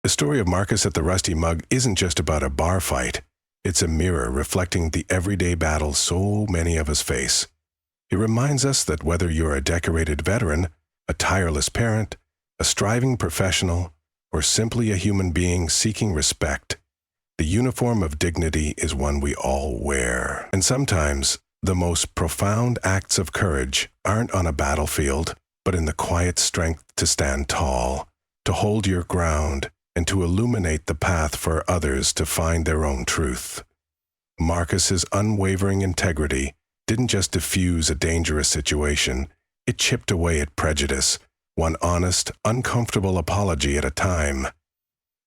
The story of Marcus at the Rusty Mug isn't just about a bar fight. It's a mirror reflecting the everyday battles so many of us face. It reminds us that whether you're a decorated veteran, a tireless parent, a striving professional, or simply a human being seeking respect, the uniform of dignity is one we all wear. And sometimes, the most profound acts of courage aren't on a battlefield, but in the quiet strength to stand tall, to hold your ground, and to illuminate the path for others to find their own truth. Marcus's unwavering integrity didn't just diffuse a dangerous situation, it chipped away at prejudice, one honest, uncomfortable apology at a time.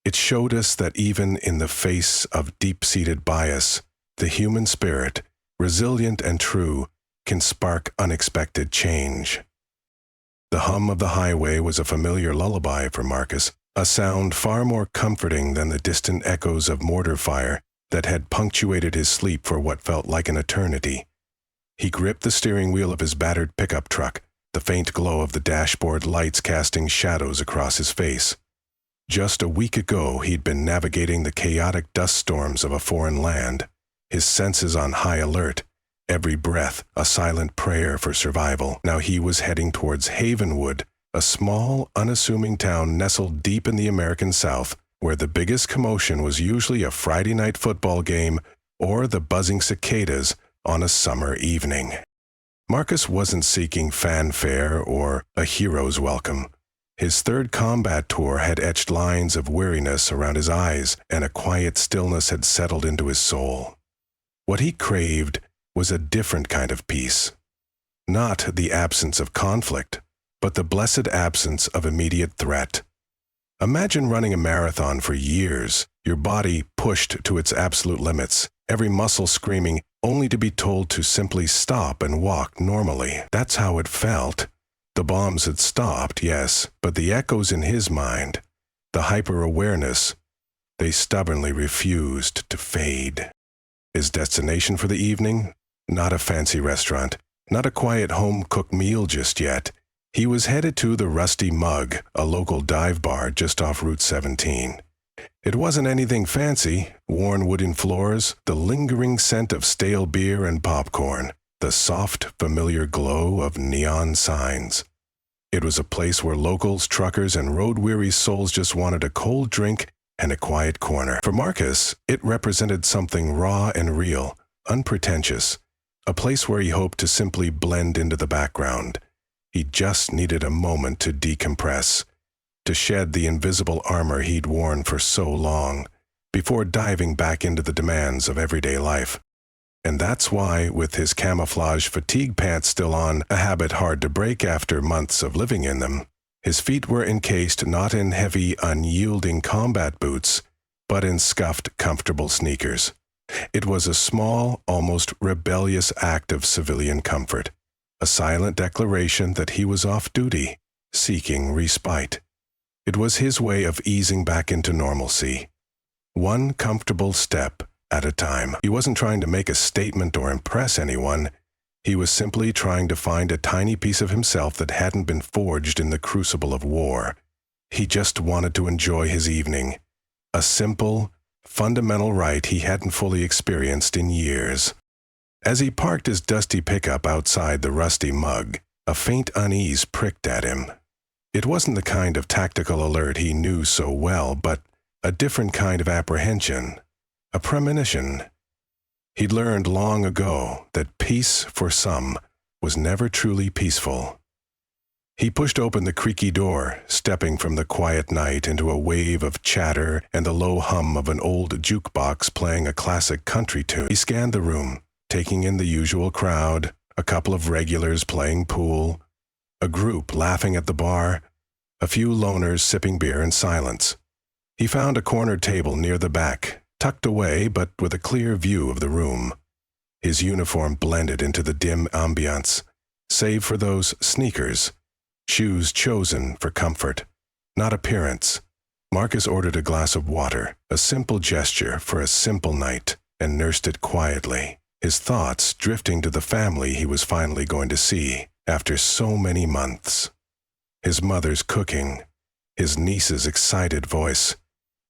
It showed us that even in the face of deep-seated bias, the human spirit, resilient and true, can spark unexpected change. The hum of the highway was a familiar lullaby for Marcus, a sound far more comforting than the distant echoes of mortar fire that had punctuated his sleep for what felt like an eternity. He gripped the steering wheel of his battered pickup truck, the faint glow of the dashboard lights casting shadows across his face. Just a week ago, he'd been navigating the chaotic dust storms of a foreign land, his senses on high alert, every breath a silent prayer for survival. Now he was heading towards Havenwood, a small, unassuming town nestled deep in the American South, where the biggest commotion was usually a Friday night football game or the buzzing cicadas on a summer evening. Marcus wasn't seeking fanfare or a hero's welcome. His third combat tour had etched lines of weariness around his eyes, and a quiet stillness had settled into his soul. What he craved was a different kind of peace. Not the absence of conflict, but the blessed absence of immediate threat. Imagine running a marathon for years, your body pushed to its absolute limits, every muscle screaming, only to be told to simply stop and walk normally. That's how it felt. The bombs had stopped, yes, but the echoes in his mind, the hyper-awareness, they stubbornly refused to fade. His destination for the evening? Not a fancy restaurant, not a quiet home-cooked meal just yet. He was headed to the Rusty Mug, a local dive bar just off Route 17. It wasn't anything fancy, worn wooden floors, the lingering scent of stale beer and popcorn, the soft, familiar glow of neon signs. It was a place where locals, truckers, and road-weary souls just wanted a cold drink and a quiet corner. For Marcus, it represented something raw and real, unpretentious, a place where he hoped to simply blend into the background. He just needed a moment to decompress, to shed the invisible armor he'd worn for so long, before diving back into the demands of everyday life. And that's why, with his camouflage fatigue pants still on, a habit hard to break after months of living in them, his feet were encased not in heavy, unyielding combat boots, but in scuffed, comfortable sneakers. It was a small, almost rebellious act of civilian comfort, a silent declaration that he was off duty, seeking respite. It was his way of easing back into normalcy, one comfortable step at a time. He wasn't trying to make a statement or impress anyone. He was simply trying to find a tiny piece of himself that hadn't been forged in the crucible of war. He just wanted to enjoy his evening, a simple, fundamental right he hadn't fully experienced in years. As he parked his dusty pickup outside the Rusty Mug, a faint unease pricked at him. It wasn't the kind of tactical alert he knew so well, but a different kind of apprehension, a premonition. He'd learned long ago that peace, for some, was never truly peaceful. He pushed open the creaky door, stepping from the quiet night into a wave of chatter and the low hum of an old jukebox playing a classic country tune. He scanned the room, taking in the usual crowd, a couple of regulars playing pool, a group laughing at the bar, a few loners sipping beer in silence. He found a cornered table near the back, tucked away but with a clear view of the room. His uniform blended into the dim ambiance, save for those sneakers, shoes chosen for comfort, not appearance. Marcus ordered a glass of water, a simple gesture for a simple night, and nursed it quietly, his thoughts drifting to the family he was finally going to see after so many months. His mother's cooking, his niece's excited voice,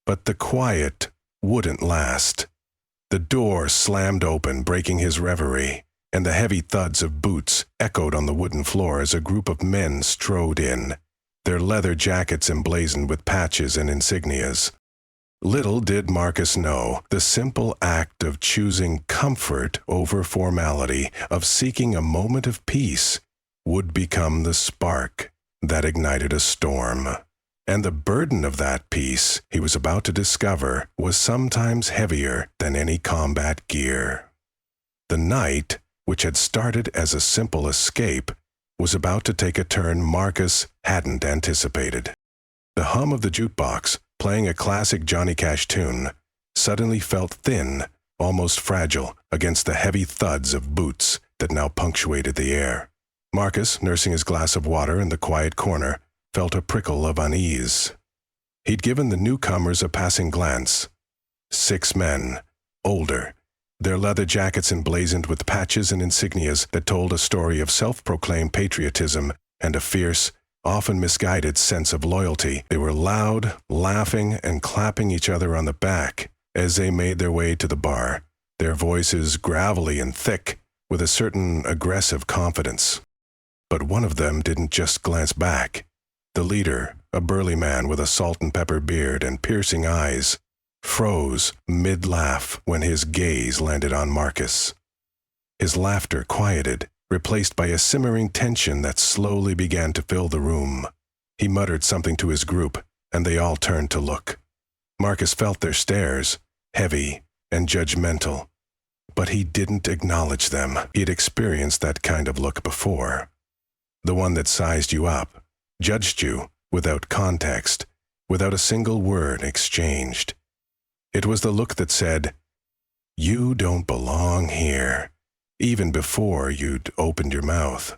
But the quiet wouldn't last. The door slammed open, breaking his reverie, and the heavy thuds of boots echoed on the wooden floor as a group of men strode in, their leather jackets emblazoned with patches and insignias. Little did Marcus know, the simple act of choosing comfort over formality, of seeking a moment of peace, would become the spark that ignited a storm. And the burden of that peace, he was about to discover, was sometimes heavier than any combat gear. The night, which had started as a simple escape, was about to take a turn Marcus hadn't anticipated. The hum of the jukebox, playing a classic Johnny Cash tune, suddenly felt thin, almost fragile, against the heavy thuds of boots that now punctuated the air. Marcus, nursing his glass of water in the quiet corner, felt a prickle of unease. He'd given the newcomers a passing glance. 6 men, older, their leather jackets emblazoned with patches and insignias that told a story of self-proclaimed patriotism and a fierce, often misguided sense of loyalty. They were loud, laughing, and clapping each other on the back as they made their way to the bar, their voices gravelly and thick, with a certain aggressive confidence. But one of them didn't just glance back. The leader, a burly man with a salt and pepper beard and piercing eyes, froze mid-laugh when his gaze landed on Marcus. His laughter quieted, replaced by a simmering tension that slowly began to fill the room. He muttered something to his group, and they all turned to look. Marcus felt their stares, heavy and judgmental, but he didn't acknowledge them. He had experienced that kind of look before. The one that sized you up, judged you without context, without a single word exchanged. It was the look that said, "You don't belong here," even before you'd opened your mouth.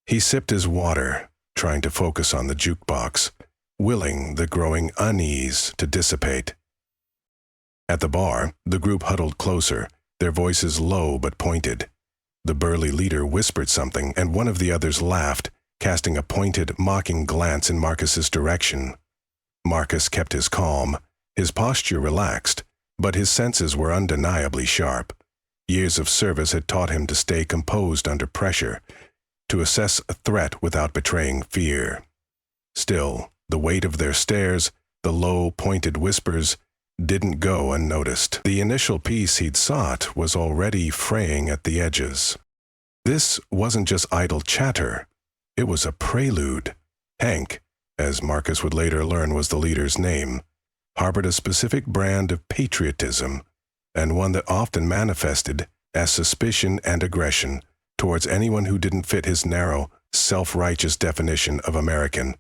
He sipped his water, trying to focus on the jukebox, willing the growing unease to dissipate. At the bar, the group huddled closer, their voices low but pointed. The burly leader whispered something, and one of the others laughed, casting a pointed, mocking glance in Marcus's direction. Marcus kept his calm, his posture relaxed, but his senses were undeniably sharp. Years of service had taught him to stay composed under pressure, to assess a threat without betraying fear. Still, the weight of their stares, the low, pointed whispers, didn't go unnoticed. The initial peace he'd sought was already fraying at the edges. This wasn't just idle chatter. It was a prelude. Hank, as Marcus would later learn was the leader's name, harbored a specific brand of patriotism, and one that often manifested as suspicion and aggression towards anyone who didn't fit his narrow, self-righteous definition of American.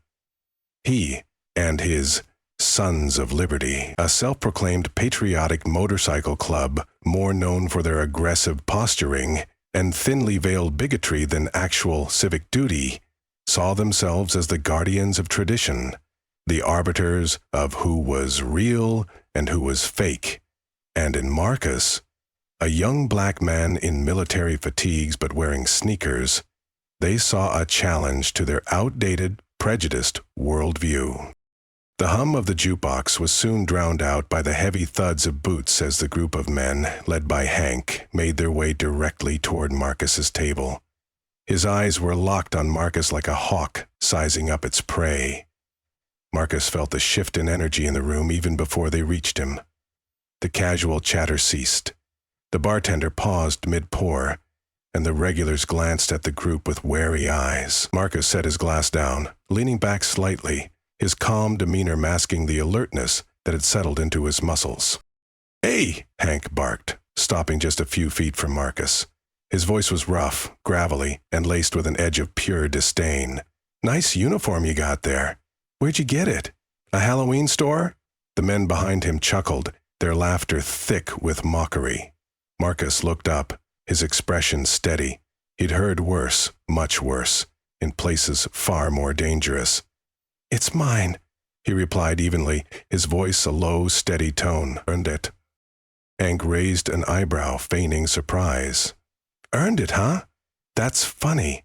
He and his Sons of Liberty, a self-proclaimed patriotic motorcycle club more known for their aggressive posturing and thinly veiled bigotry than actual civic duty, saw themselves as the guardians of tradition, the arbiters of who was real and who was fake. And in Marcus, a young black man in military fatigues but wearing sneakers, they saw a challenge to their outdated, prejudiced worldview. The hum of the jukebox was soon drowned out by the heavy thuds of boots as the group of men, led by Hank, made their way directly toward Marcus's table. His eyes were locked on Marcus like a hawk sizing up its prey. Marcus felt the shift in energy in the room even before they reached him. The casual chatter ceased. The bartender paused mid-pour, and the regulars glanced at the group with wary eyes. Marcus set his glass down, leaning back slightly, his calm demeanor masking the alertness that had settled into his muscles. "Hey!" Hank barked, stopping just a few feet from Marcus. His voice was rough, gravelly, and laced with an edge of pure disdain. "Nice uniform you got there. Where'd you get it? A Halloween store?" The men behind him chuckled, their laughter thick with mockery. Marcus looked up, his expression steady. He'd heard worse, much worse, in places far more dangerous. "It's mine," he replied evenly, his voice a low, steady tone. "Earned it." Hank raised an eyebrow, feigning surprise. "Earned it, huh? That's funny,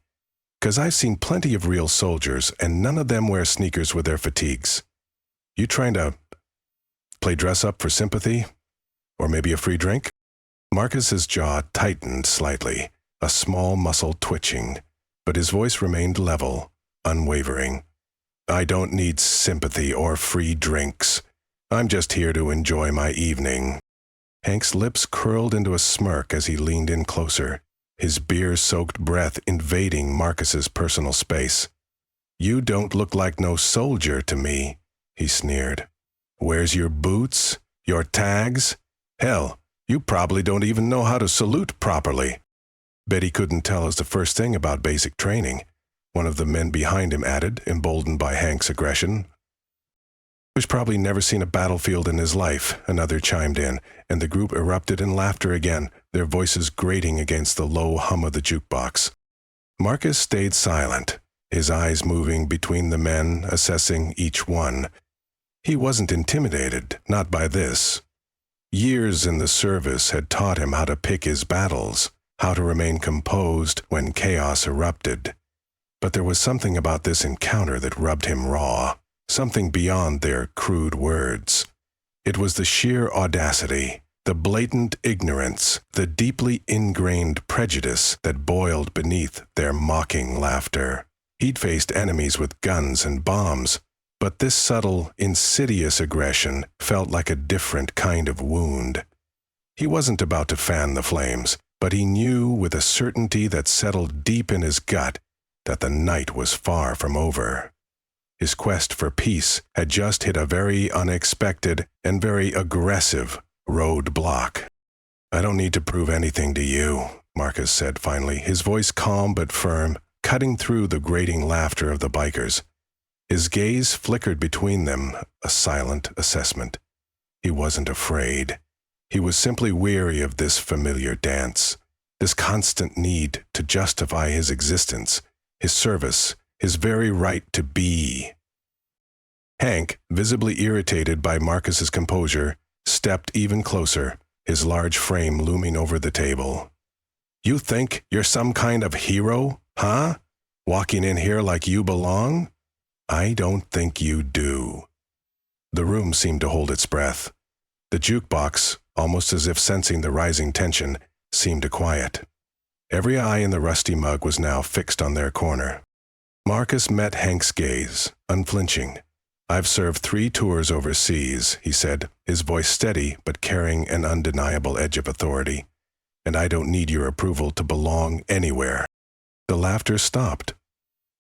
'cause I've seen plenty of real soldiers, and none of them wear sneakers with their fatigues. You trying to Play dress-up for sympathy? Or maybe a free drink? Marcus's jaw tightened slightly, a small muscle twitching, but his voice remained level, unwavering. I don't need sympathy or free drinks. I'm just here to enjoy my evening. Hank's lips curled into a smirk as he leaned in closer, his beer-soaked breath invading Marcus's personal space. You don't look like no soldier to me, he sneered. Where's your boots? Your tags? Hell, you probably don't even know how to salute properly. Bet he couldn't tell us the first thing about basic training, one of the men behind him added, emboldened by Hank's aggression. Who's probably never seen a battlefield in his life, another chimed in, and the group erupted in laughter again, their voices grating against the low hum of the jukebox. Marcus stayed silent, his eyes moving between the men, assessing each one. He wasn't intimidated, not by this. Years in the service had taught him how to pick his battles, how to remain composed when chaos erupted. But there was something about this encounter that rubbed him raw. Something beyond their crude words. It was the sheer audacity, the blatant ignorance, the deeply ingrained prejudice that boiled beneath their mocking laughter. He'd faced enemies with guns and bombs, but this subtle, insidious aggression felt like a different kind of wound. He wasn't about to fan the flames, but he knew with a certainty that settled deep in his gut that the night was far from over. His quest for peace had just hit a very unexpected and very aggressive roadblock. I don't need to prove anything to you, Marcus said finally, his voice calm but firm, cutting through the grating laughter of the bikers. His gaze flickered between them, a silent assessment. He wasn't afraid. He was simply weary of this familiar dance, this constant need to justify his existence, his service, his very right to be. Hank, visibly irritated by Marcus's composure, stepped even closer, his large frame looming over the table. You think you're some kind of hero, huh? Walking in here like you belong? I don't think you do. The room seemed to hold its breath. The jukebox, almost as if sensing the rising tension, seemed to quiet. Every eye in the rusty mug was now fixed on their corner. Marcus met Hank's gaze, unflinching. I've served 3 tours overseas, he said, his voice steady but carrying an undeniable edge of authority. And I don't need your approval to belong anywhere. The laughter stopped.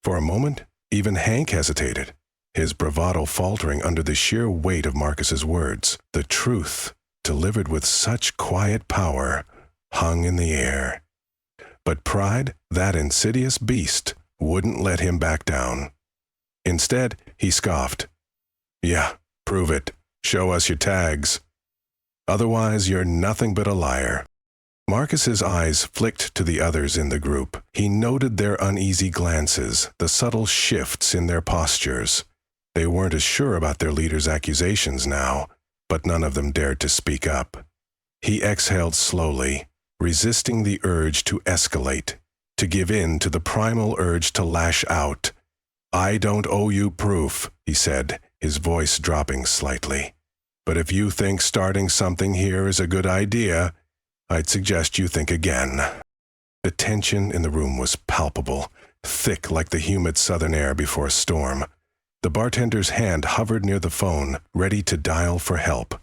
For a moment, even Hank hesitated, his bravado faltering under the sheer weight of Marcus's words. The truth, delivered with such quiet power, hung in the air. But pride, that insidious beast, wouldn't let him back down. Instead, he scoffed. Yeah, prove it. Show us your tags. Otherwise, you're nothing but a liar. Marcus's eyes flicked to the others in the group. He noted their uneasy glances, the subtle shifts in their postures. They weren't as sure about their leader's accusations now, but none of them dared to speak up. He exhaled slowly, resisting the urge to escalate, to give in to the primal urge to lash out. I don't owe you proof, he said, his voice dropping slightly. But if you think starting something here is a good idea, I'd suggest you think again. The tension in the room was palpable, thick like the humid southern air before a storm. The bartender's hand hovered near the phone, ready to dial for help.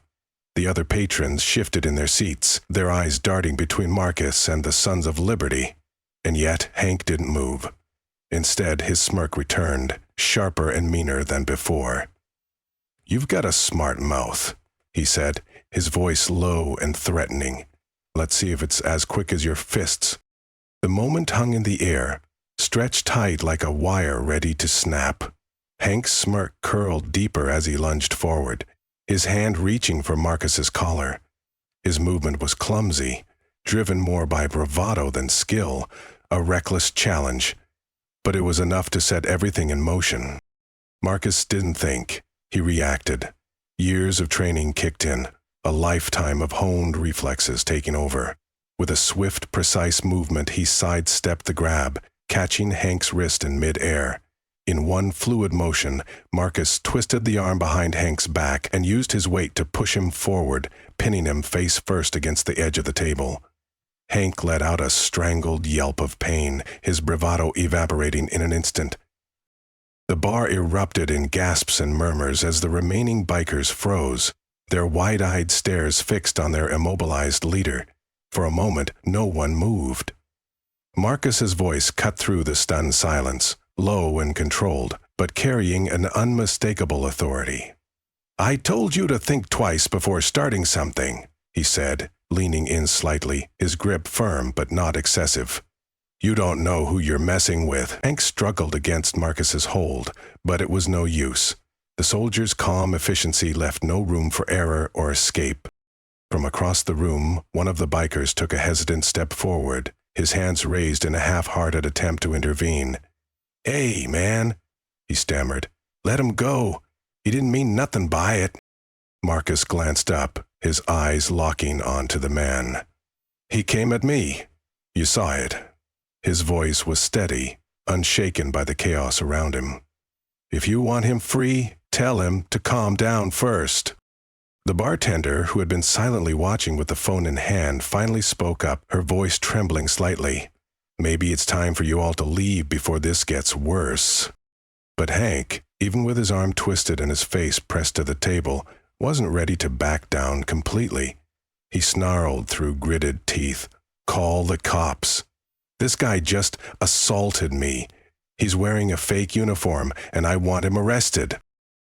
The other patrons shifted in their seats, their eyes darting between Marcus and the Sons of Liberty. And yet Hank didn't move. Instead, his smirk returned, sharper and meaner than before. You've got a smart mouth, he said, his voice low and threatening. Let's see if it's as quick as your fists. The moment hung in the air, stretched tight like a wire ready to snap. Hank's smirk curled deeper as he lunged forward, his hand reaching for Marcus's collar. His movement was clumsy, driven more by bravado than skill, a reckless challenge. But it was enough to set everything in motion. Marcus didn't think. He reacted. Years of training kicked in, a lifetime of honed reflexes taking over. With a swift, precise movement, he sidestepped the grab, catching Hank's wrist in mid-air. In one fluid motion, Marcus twisted the arm behind Hank's back and used his weight to push him forward, pinning him face first against the edge of the table. Hank let out a strangled yelp of pain, his bravado evaporating in an instant. The bar erupted in gasps and murmurs as the remaining bikers froze, their wide-eyed stares fixed on their immobilized leader. For a moment, no one moved. Marcus's voice cut through the stunned silence, low and controlled, but carrying an unmistakable authority. "I told you to think twice before starting something," he said, leaning in slightly, his grip firm but not excessive. "You don't know who you're messing with." Hank struggled against Marcus's hold, but it was no use. The soldier's calm efficiency left no room for error or escape. From across the room, one of the bikers took a hesitant step forward, his hands raised in a half-hearted attempt to intervene. "Hey, man," he stammered. "Let him go. He didn't mean nothing by it." Marcus glanced up, his eyes locking onto the man. "He came at me. You saw it." His voice was steady, unshaken by the chaos around him. "If you want him free, tell him to calm down first." The bartender, who had been silently watching with the phone in hand, finally spoke up, her voice trembling slightly. "Maybe it's time for you all to leave before this gets worse." But Hank, even with his arm twisted and his face pressed to the table, wasn't ready to back down completely. He snarled through gritted teeth, "Call the cops. This guy just assaulted me. He's wearing a fake uniform, and I want him arrested."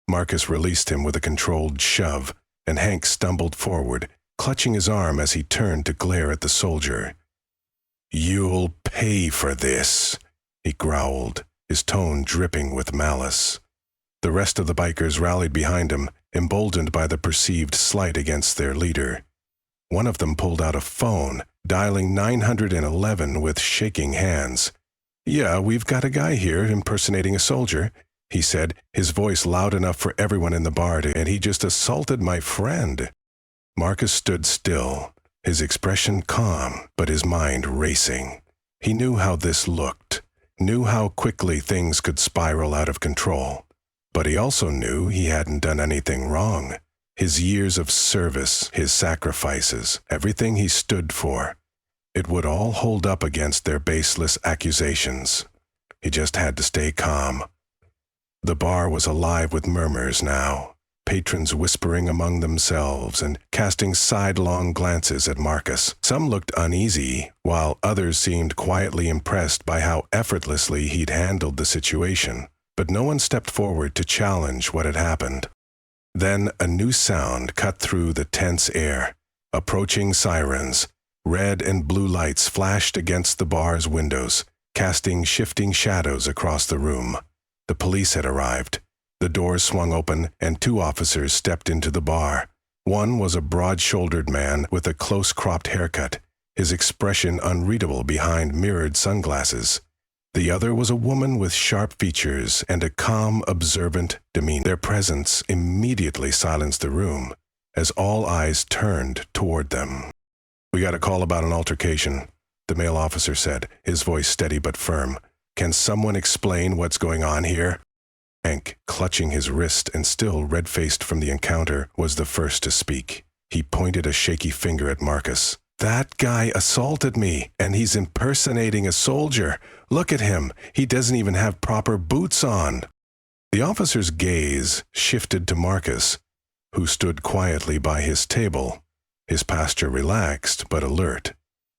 Marcus released him with a controlled shove, and Hank stumbled forward, clutching his arm as he turned to glare at the soldier. "You'll pay for this," he growled, his tone dripping with malice. The rest of the bikers rallied behind him, emboldened by the perceived slight against their leader. One of them pulled out a phone, dialing 911 with shaking hands. "Yeah, we've got a guy here impersonating a soldier," he said, his voice loud enough for everyone in the bar to, "and he just assaulted my friend." Marcus stood still, his expression calm, but his mind racing. He knew how this looked, knew how quickly things could spiral out of control. But he also knew he hadn't done anything wrong. His years of service, his sacrifices, everything he stood for, it would all hold up against their baseless accusations. He just had to stay calm. The bar was alive with murmurs now, patrons whispering among themselves and casting sidelong glances at Marcus. Some looked uneasy, while others seemed quietly impressed by how effortlessly he'd handled the situation. But no one stepped forward to challenge what had happened. Then a new sound cut through the tense air. Approaching sirens, red and blue lights flashed against the bar's windows, casting shifting shadows across the room. The police had arrived. The doors swung open, and two officers stepped into the bar. One was a broad-shouldered man with a close-cropped haircut, his expression unreadable behind mirrored sunglasses. The other was a woman with sharp features and a calm, observant demeanor. Their presence immediately silenced the room, as all eyes turned toward them. "We got a call about an altercation," the male officer said, his voice steady but firm. "Can someone explain what's going on here?" Hank, clutching his wrist and still red-faced from the encounter, was the first to speak. He pointed a shaky finger at Marcus. "That guy assaulted me, and he's impersonating a soldier. Look at him. He doesn't even have proper boots on." The officer's gaze shifted to Marcus, who stood quietly by his table, his posture relaxed but alert.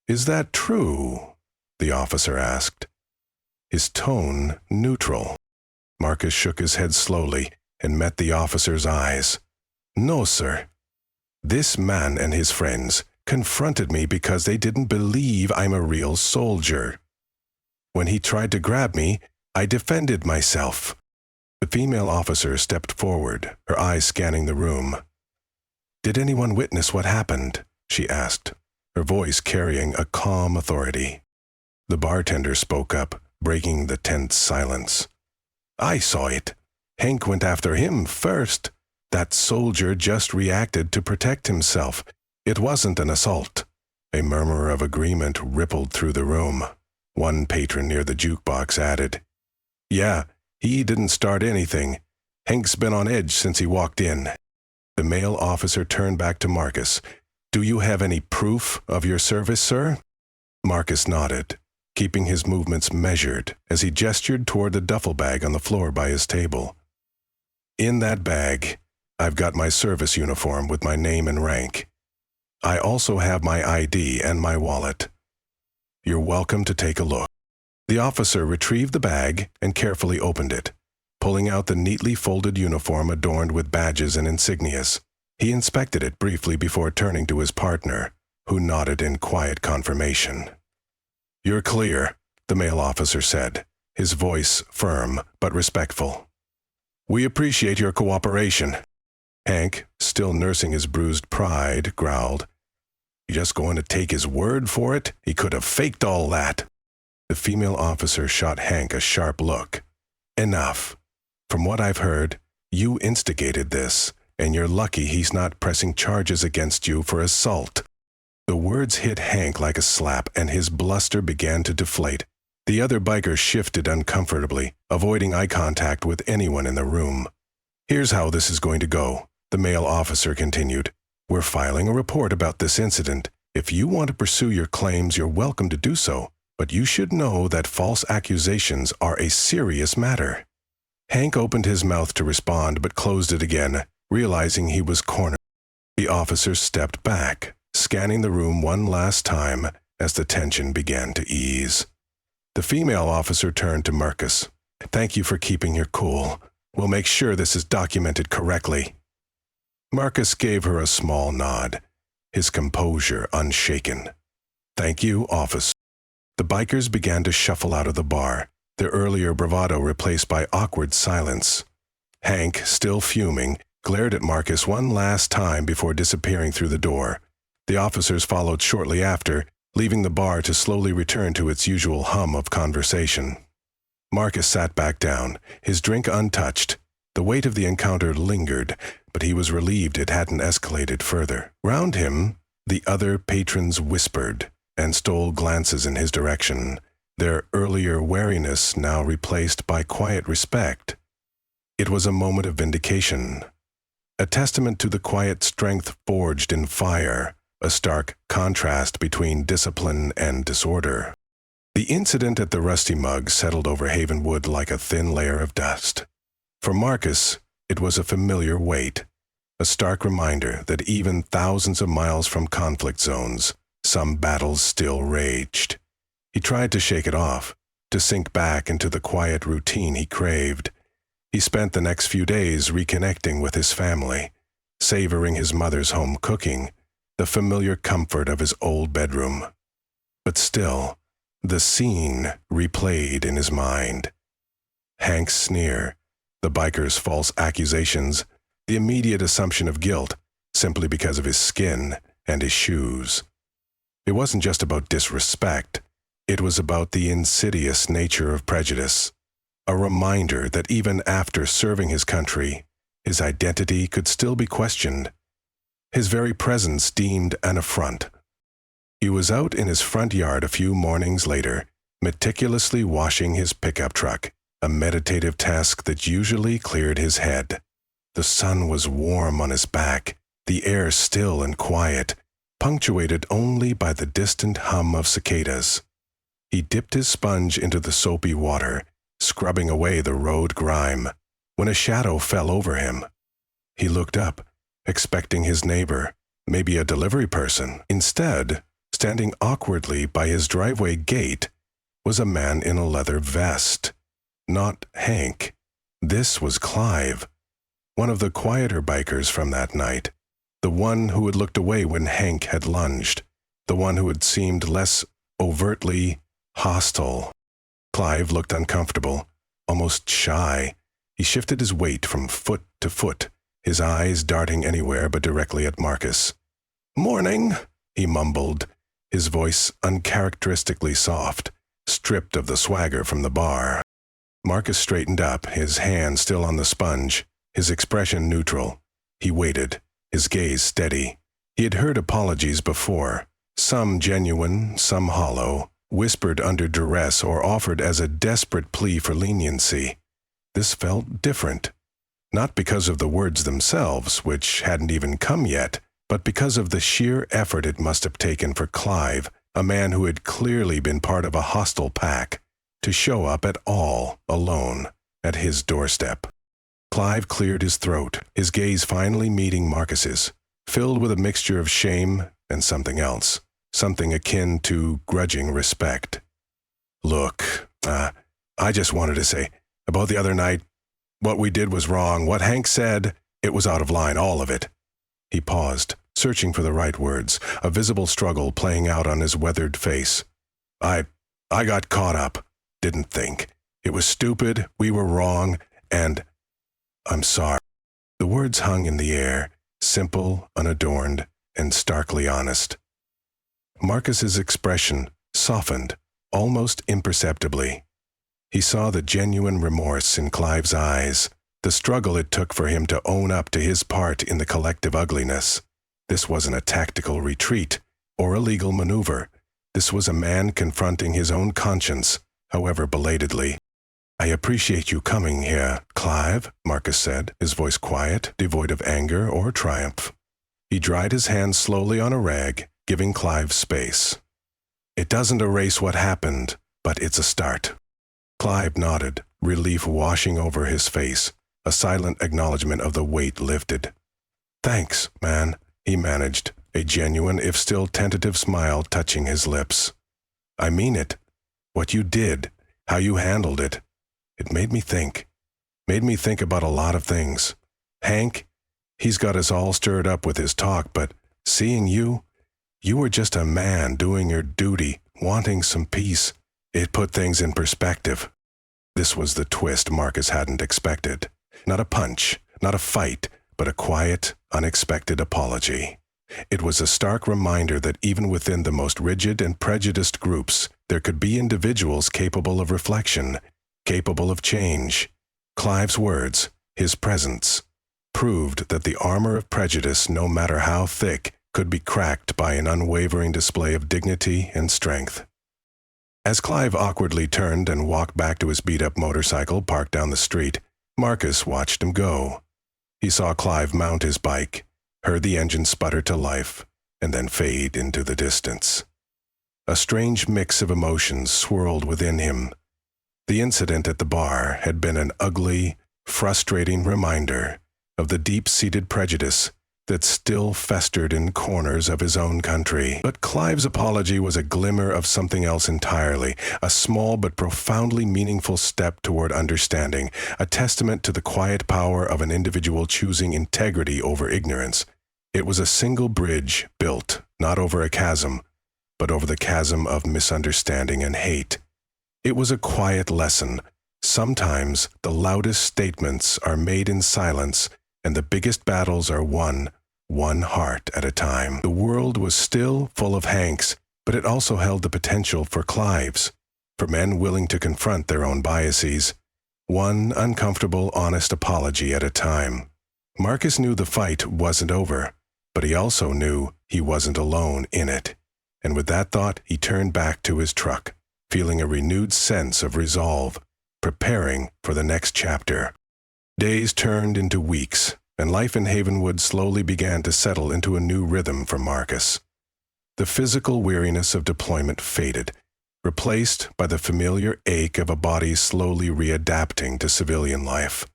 "Is that true?" the officer asked, his tone neutral. Marcus shook his head slowly and met the officer's eyes. "No, sir. This man and his friends confronted me because they didn't believe I'm a real soldier. When he tried to grab me, I defended myself." The female officer stepped forward, her eyes scanning the room. "Did anyone witness what happened?" she asked, her voice carrying a calm authority. The bartender spoke up, breaking the tense silence. "I saw it. Hank went after him first. That soldier just reacted to protect himself. It wasn't an assault." A murmur of agreement rippled through the room. One patron near the jukebox added, "Yeah, He didn't start anything. Hank's been on edge since he walked in. The male officer turned back to Marcus. Do you have any proof of your service, sir? Marcus nodded, keeping his movements measured as he gestured toward the duffel bag on the floor by his table. In that bag, I've got my service uniform with my name and rank. I also have my ID and my wallet. You're welcome to take a look. The officer retrieved the bag and carefully opened it, pulling out the neatly folded uniform adorned with badges and insignias. He inspected it briefly before turning to his partner, who nodded in quiet confirmation. You're clear, the male officer said, his voice firm but respectful. We appreciate your cooperation. Hank, still nursing his bruised pride, growled. You just going to take his word for it? He could have faked all that. The female officer shot Hank a sharp look. Enough. From what I've heard, you instigated this, and you're lucky he's not pressing charges against you for assault. The words hit Hank like a slap, and his bluster began to deflate. The other bikers shifted uncomfortably, avoiding eye contact with anyone in the room. Here's how this is going to go, the male officer continued. We're filing a report about this incident. If you want to pursue your claims, you're welcome to do so, but you should know that false accusations are a serious matter. Hank opened his mouth to respond but closed it again, realizing he was cornered. The officer stepped back, scanning the room one last time as the tension began to ease. The female officer turned to Marcus. Thank you for keeping your cool. We'll make sure this is documented correctly. Marcus gave her a small nod, his composure unshaken. Thank you, officer. The bikers began to shuffle out of the bar, their earlier bravado replaced by awkward silence. Hank, still fuming, glared at Marcus one last time before disappearing through the door. The officers followed shortly after, leaving the bar to slowly return to its usual hum of conversation. Marcus sat back down, his drink untouched. The weight of the encounter lingered, but he was relieved it hadn't escalated further. Round him, the other patrons whispered and stole glances in his direction, their earlier wariness now replaced by quiet respect. It was a moment of vindication, a testament to the quiet strength forged in fire, a stark contrast between discipline and disorder. The incident at the Rusty Mug settled over Havenwood like a thin layer of dust. For Marcus, it was a familiar weight, a stark reminder that even thousands of miles from conflict zones, some battles still raged. He tried to shake it off, to sink back into the quiet routine he craved. He spent the next few days reconnecting with his family, savoring his mother's home cooking, the familiar comfort of his old bedroom. But still, the scene replayed in his mind. Hank's sneer, the biker's false accusations, the immediate assumption of guilt simply because of his skin and his shoes. It wasn't just about disrespect. It was about the insidious nature of prejudice, a reminder that even after serving his country, his identity could still be questioned, his very presence deemed an affront. He was out in his front yard a few mornings later, meticulously washing his pickup truck, a meditative task that usually cleared his head. The sun was warm on his back, the air still and quiet, punctuated only by the distant hum of cicadas. He dipped his sponge into the soapy water, scrubbing away the road grime, when a shadow fell over him. He looked up, expecting his neighbor, maybe a delivery person. Instead, standing awkwardly by his driveway gate, was a man in a leather vest. Not Hank. This was Clive, one of the quieter bikers from that night, the one who had looked away when Hank had lunged, the one who had seemed less overtly hostile. Clive looked uncomfortable, almost shy. He shifted his weight from foot to foot, his eyes darting anywhere but directly at Marcus. "Morning," he mumbled, his voice uncharacteristically soft, stripped of the swagger from the bar. Marcus straightened up, his hand still on the sponge, his expression neutral. He waited, his gaze steady. He had heard apologies before, some genuine, some hollow, whispered under duress or offered as a desperate plea for leniency. This felt different. Not because of the words themselves, which hadn't even come yet, but because of the sheer effort it must have taken for Clive, a man who had clearly been part of a hostile pack, to show up at all alone at his doorstep. Clive cleared his throat, his gaze finally meeting Marcus's, filled with a mixture of shame and something else, something akin to grudging respect. "Look, I just wanted to say, about the other night, what we did was wrong. What Hank said, it was out of line, all of it." He paused, searching for the right words, a visible struggle playing out on his weathered face. I got caught up. Didn't think. It was stupid, we were wrong, and I'm sorry." The words hung in the air, simple, unadorned, and starkly honest. Marcus's expression softened, almost imperceptibly. He saw the genuine remorse in Clive's eyes, the struggle it took for him to own up to his part in the collective ugliness. This wasn't a tactical retreat or a legal maneuver. This was a man confronting his own conscience, however belatedly. "I appreciate you coming here, Clive," Marcus said, his voice quiet, devoid of anger or triumph. He dried his hand slowly on a rag, giving Clive space. "It doesn't erase what happened, but it's a start." Clive nodded, relief washing over his face, a silent acknowledgement of the weight lifted. "Thanks, man," he managed, a genuine if still tentative smile touching his lips. "I mean it. What you did, how you handled it. It made me think about a lot of things. Hank, he's got us all stirred up with his talk, but seeing you were just a man doing your duty, wanting some peace. It put things in perspective." This was the twist Marcus hadn't expected. Not a punch, not a fight, but a quiet, unexpected apology. It was a stark reminder that even within the most rigid and prejudiced groups, there could be individuals capable of reflection, capable of change. Clive's words, his presence, proved that the armor of prejudice, no matter how thick, could be cracked by an unwavering display of dignity and strength. As Clive awkwardly turned and walked back to his beat-up motorcycle parked down the street, Marcus watched him go. He saw Clive mount his bike, heard the engine sputter to life, and then fade into the distance. A strange mix of emotions swirled within him. The incident at the bar had been an ugly, frustrating reminder of the deep-seated prejudice that still festered in corners of his own country. But Clive's apology was a glimmer of something else entirely, a small but profoundly meaningful step toward understanding, a testament to the quiet power of an individual choosing integrity over ignorance. It was a single bridge built, not over a chasm, but over the chasm of misunderstanding and hate. It was a quiet lesson. Sometimes the loudest statements are made in silence, and the biggest battles are won one heart at a time. The world was still full of Hanks, but it also held the potential for Clives, for men willing to confront their own biases, one uncomfortable, honest apology at a time. Marcus knew the fight wasn't over, but he also knew he wasn't alone in it. And with that thought, he turned back to his truck, feeling a renewed sense of resolve, preparing for the next chapter. Days turned into weeks, and life in Havenwood slowly began to settle into a new rhythm for Marcus. The physical weariness of deployment faded, replaced by the familiar ache of a body slowly readapting to civilian life.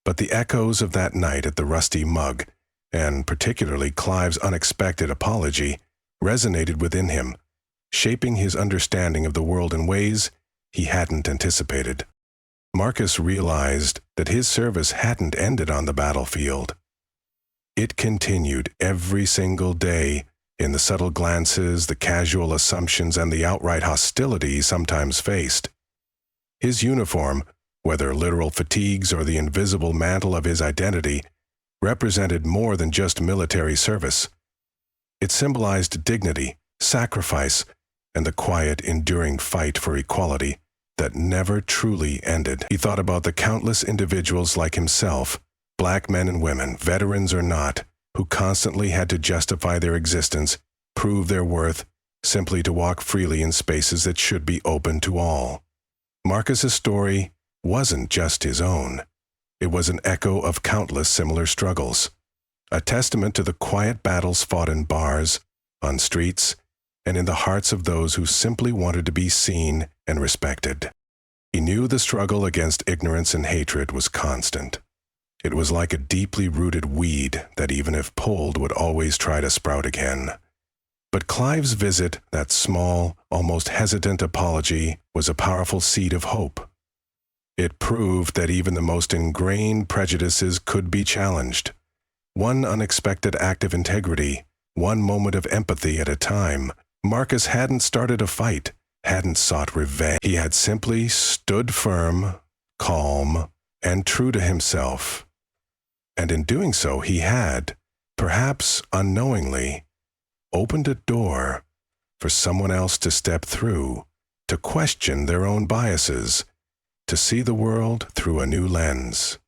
But the echoes of that night at the Rusty Mug, and particularly Clive's unexpected apology, resonated within him, shaping his understanding of the world in ways he hadn't anticipated. Marcus realized that his service hadn't ended on the battlefield. It continued every single day in the subtle glances, the casual assumptions, and the outright hostility he sometimes faced. His uniform, whether literal fatigues or the invisible mantle of his identity, represented more than just military service. It symbolized dignity, sacrifice, and the quiet, enduring fight for equality that never truly ended. He thought about the countless individuals like himself, black men and women, veterans or not, who constantly had to justify their existence, prove their worth, simply to walk freely in spaces that should be open to all. Marcus's story wasn't just his own. It was an echo of countless similar struggles, a testament to the quiet battles fought in bars, on streets, and in the hearts of those who simply wanted to be seen and respected. He knew the struggle against ignorance and hatred was constant. It was like a deeply rooted weed that even if pulled would always try to sprout again. But Clive's visit, that small, almost hesitant apology, was a powerful seed of hope. It proved that even the most ingrained prejudices could be challenged. One unexpected act of integrity, one moment of empathy at a time. Marcus hadn't started a fight, hadn't sought revenge. He had simply stood firm, calm, and true to himself. And in doing so, he had, perhaps unknowingly, opened a door for someone else to step through, to question their own biases, to see the world through a new lens.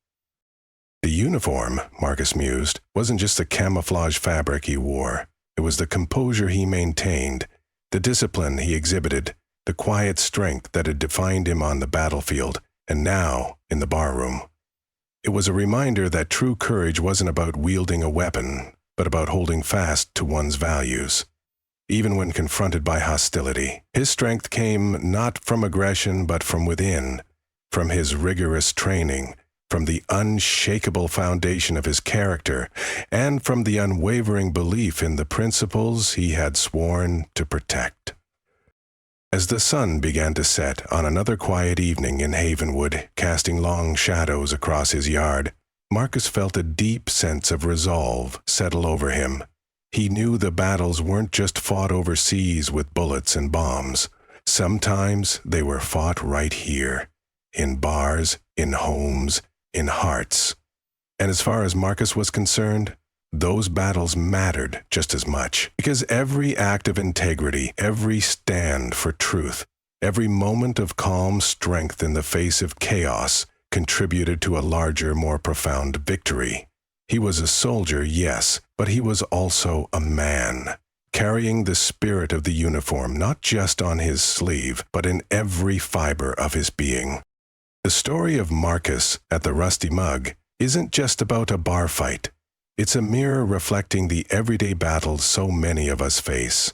The uniform, Marcus mused, wasn't just the camouflage fabric he wore. It was the composure he maintained, the discipline he exhibited, the quiet strength that had defined him on the battlefield and now in the barroom. It was a reminder that true courage wasn't about wielding a weapon, but about holding fast to one's values, even when confronted by hostility. His strength came not from aggression but from within, from his rigorous training, from the unshakable foundation of his character, and from the unwavering belief in the principles he had sworn to protect. As the sun began to set on another quiet evening in Havenwood, casting long shadows across his yard, Marcus felt a deep sense of resolve settle over him. He knew the battles weren't just fought overseas with bullets and bombs. Sometimes they were fought right here, in bars, in homes, in hearts. And as far as Marcus was concerned, those battles mattered just as much, because every act of integrity, every stand for truth, every moment of calm strength in the face of chaos contributed to a larger, more profound victory. He was a soldier, yes, but he was also a man, carrying the spirit of the uniform not just on his sleeve, but in every fiber of his being. The story of Marcus at the Rusty Mug isn't just about a bar fight. It's a mirror reflecting the everyday battles so many of us face.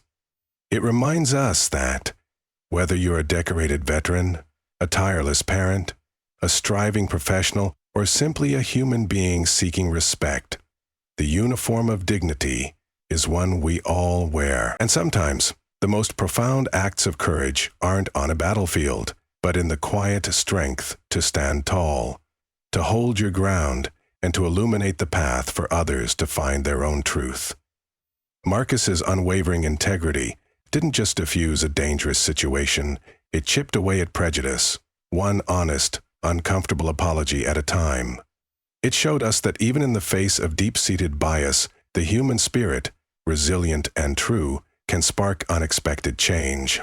It reminds us that, whether you're a decorated veteran, a tireless parent, a striving professional, or simply a human being seeking respect, the uniform of dignity is one we all wear. And sometimes, the most profound acts of courage aren't on a battlefield, but in the quiet strength to stand tall, to hold your ground, and to illuminate the path for others to find their own truth. Marcus's unwavering integrity didn't just diffuse a dangerous situation, it chipped away at prejudice, one honest, uncomfortable apology at a time. It showed us that even in the face of deep-seated bias, the human spirit, resilient and true, can spark unexpected change.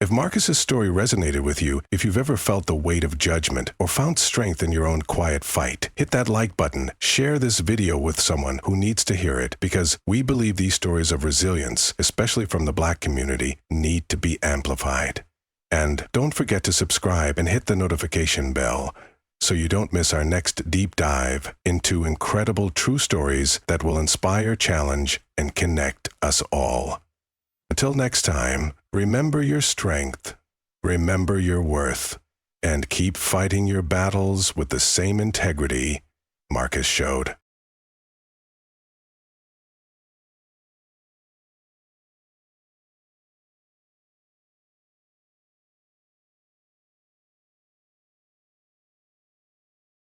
If Marcus's story resonated with you, if you've ever felt the weight of judgment or found strength in your own quiet fight, hit that like button, share this video with someone who needs to hear it, because we believe these stories of resilience, especially from the Black community, need to be amplified. And don't forget to subscribe and hit the notification bell so you don't miss our next deep dive into incredible true stories that will inspire, challenge, and connect us all. Until next time, remember your strength, remember your worth, and keep fighting your battles with the same integrity Marcus showed.